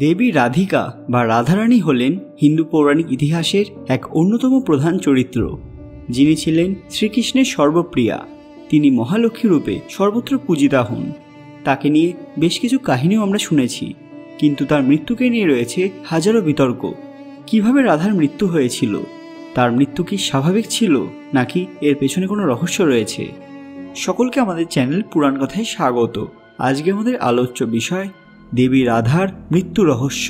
দেবী রাধিকা বা রাধারানী হলেন হিন্দু পৌরাণিক ইতিহাসের এক অন্যতম প্রধান চরিত্র, যিনি ছিলেন শ্রীকৃষ্ণের সর্বপ্রিয়া। তিনি মহালক্ষ্মী রূপে সর্বত্র পূজিতা হন। তাকে নিয়ে বেশ কিছু কাহিনীও আমরা শুনেছি, কিন্তু তার মৃত্যুকে নিয়ে রয়েছে হাজারো বিতর্ক। কিভাবে রাধার মৃত্যু হয়েছিল? তার মৃত্যু কি স্বাভাবিক ছিল, নাকি এর পেছনে কোনো রহস্য রয়েছে? সকলকে আমাদের চ্যানেল পুরাণ কথায় স্বাগত। আজকে আমাদের আলোচ্য বিষয় দেবী রাধার মৃত্যু রহস্য।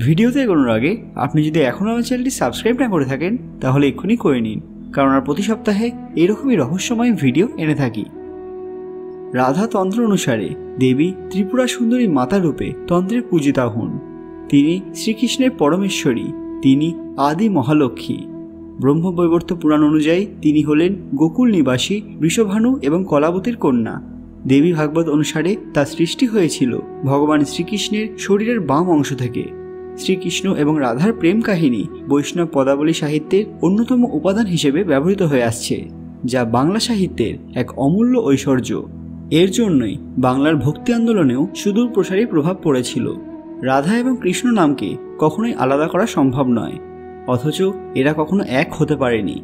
ভিডিওতে এগোনোর আগে আপনি যদি এখনও আমার চ্যানেলটি সাবস্ক্রাইব না করে থাকেন তাহলে এক্ষুনি করে নিন, কারণ আর প্রতি সপ্তাহে এরকমই রহস্যময় ভিডিও এনে থাকি। রাধা তন্ত্র অনুসারে দেবী ত্রিপুরা সুন্দরী মাতা রূপে তন্ত্রে পূজিতা হন। তিনি শ্রীকৃষ্ণের পরমেশ্বরী, তিনি আদি মহালক্ষ্মী। ব্রহ্মবৈবর্ত পুরাণ অনুযায়ী তিনি হলেন গোকুল নিবাসী বৃষভানু এবং কলাবতীর কন্যা। দেবী ভাগবত অনুসারে তার সৃষ্টি হয়েছিল ভগবান শ্রীকৃষ্ণের শরীরের বাম অংশ থেকে। শ্রীকৃষ্ণ এবং রাধার প্রেম কাহিনী বৈষ্ণব পদাবলী সাহিত্যের অন্যতম উপাদান হিসেবে ব্যবহৃত হয়ে আসছে, যা বাংলা সাহিত্যের এক অমূল্য ঐশ্বর্য। এর জন্যই বাংলার ভক্তি আন্দোলনেও সুদূর প্রসারী প্রভাব পড়েছিল। রাধা এবং কৃষ্ণ নামকে কখনোই আলাদা করা সম্ভব নয়, অথচ এরা কখনো এক হতে পারেনি।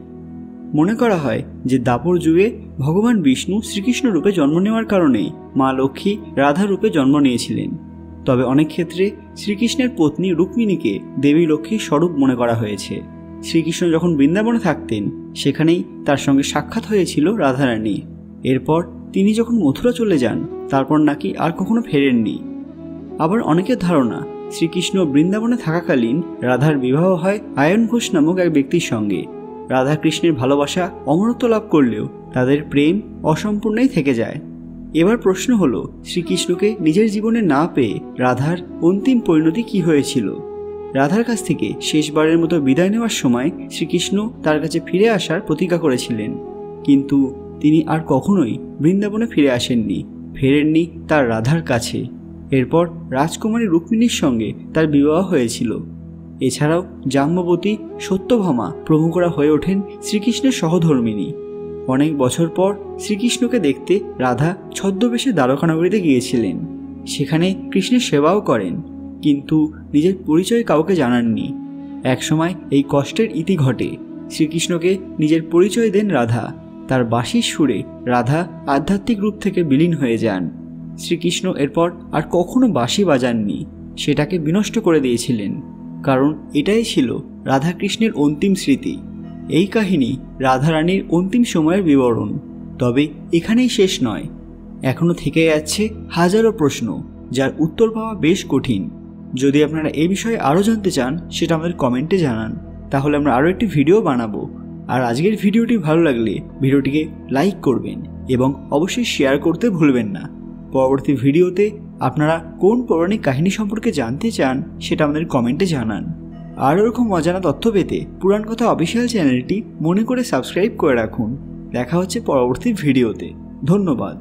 মনে করা হয় যে দ্বাপর যুগে ভগবান বিষ্ণু শ্রীকৃষ্ণ রূপে জন্ম নেওয়ার কারণেই মা লক্ষ্মী রাধা রূপে জন্ম নিয়েছিলেন। তবে অনেক ক্ষেত্রে শ্রীকৃষ্ণের পত্নী রুক্মিণীকে দেবী লক্ষ্মীর স্বরূপ মনে করা হয়েছে। শ্রীকৃষ্ণ যখন বৃন্দাবনে থাকতেন, সেখানেই তার সঙ্গে সাক্ষাৎ হয়েছিল রাধারানী। এরপর তিনি যখন মথুরা চলে যান, তারপর নাকি আর কখনো ফেরেননি। আবার অনেকের ধারণা শ্রীকৃষ্ণ বৃন্দাবনে থাকাকালীন রাধার বিবাহ হয় আয়ন ঘোষ নামক এক ব্যক্তির সঙ্গে। রাধা কৃষ্ণের ভালোবাসা অমরত্ব লাভ করলেও তাদের প্রেম অসম্পূর্ণই থেকে যায়। এবার প্রশ্ন হলো, শ্রীকৃষ্ণকে নিজের জীবনে না পেয়ে রাধার অন্তিম পরিণতি কি হয়েছিল? রাধার কাছ থেকে শেষবারের মতো বিদায় নেওয়ার সময় শ্রীকৃষ্ণ তার কাছে ফিরে আসার প্রতিজ্ঞা করেছিলেন, কিন্তু তিনি আর কখনোই বৃন্দাবনে ফিরে ফেরেননি তার রাধার কাছে। এরপর রাজকুমারী রুক্মিণীর সঙ্গে তার বিবাহ হয়েছিল। এছাড়াও জাম্ববতী, সত্যভামা প্রমুখরা হয়ে ওঠেন শ্রীকৃষ্ণের সহধর্মিণী। অনেক বছর পর শ্রীকৃষ্ণকে দেখতে রাধা ছদ্মবেশে দ্বারকানগরীতে গিয়েছিলেন। সেখানে কৃষ্ণের সেবাও করেন, কিন্তু নিজের পরিচয় কাউকে জানাননি। একসময় এই কষ্টের ইতি ঘটে। শ্রীকৃষ্ণকে নিজের পরিচয় দেন রাধা। তার বাঁশির সুরে রাধা আধ্যাত্মিক রূপ থেকে বিলীন হয়ে যান। শ্রীকৃষ্ণ এরপর আর কখনো বাঁশি বাজাননি, সেটাকে বিনষ্ট করে দিয়েছিলেন, কারণ এটাই ছিল রাধাকৃষ্ণের অন্তিম স্মৃতি। এই কাহিনী রাধারানীর অন্তিম সময়ের বিবরণ। তবে এখানেই শেষ নয়, এখনও থেকে যাচ্ছে হাজারো প্রশ্ন, যার উত্তর পাওয়া বেশ কঠিন। যদি আপনারা এই বিষয়ে আরও জানতে চান, সেটা আমাদের কমেন্টে জানান, তাহলে আমরা আরও একটি ভিডিও বানাবো। আর আজকের ভিডিওটি ভালো লাগলে ভিডিওটিকে লাইক করবেন এবং অবশ্যই শেয়ার করতে ভুলবেন না। পরবর্তী ভিডিওতে আপনারা কোন পৌরাণিক কাহিনী সম্পর্কে জানতে চান, সেটা আমাদের কমেন্টে জানান। আর এরকম অজানা তথ্য পেতে পুরাণ কথা অফিসিয়াল চ্যানেলটি মনে করে সাবস্ক্রাইব করে রাখুন। দেখা হচ্ছে পরবর্তী ভিডিওতে। ধন্যবাদ।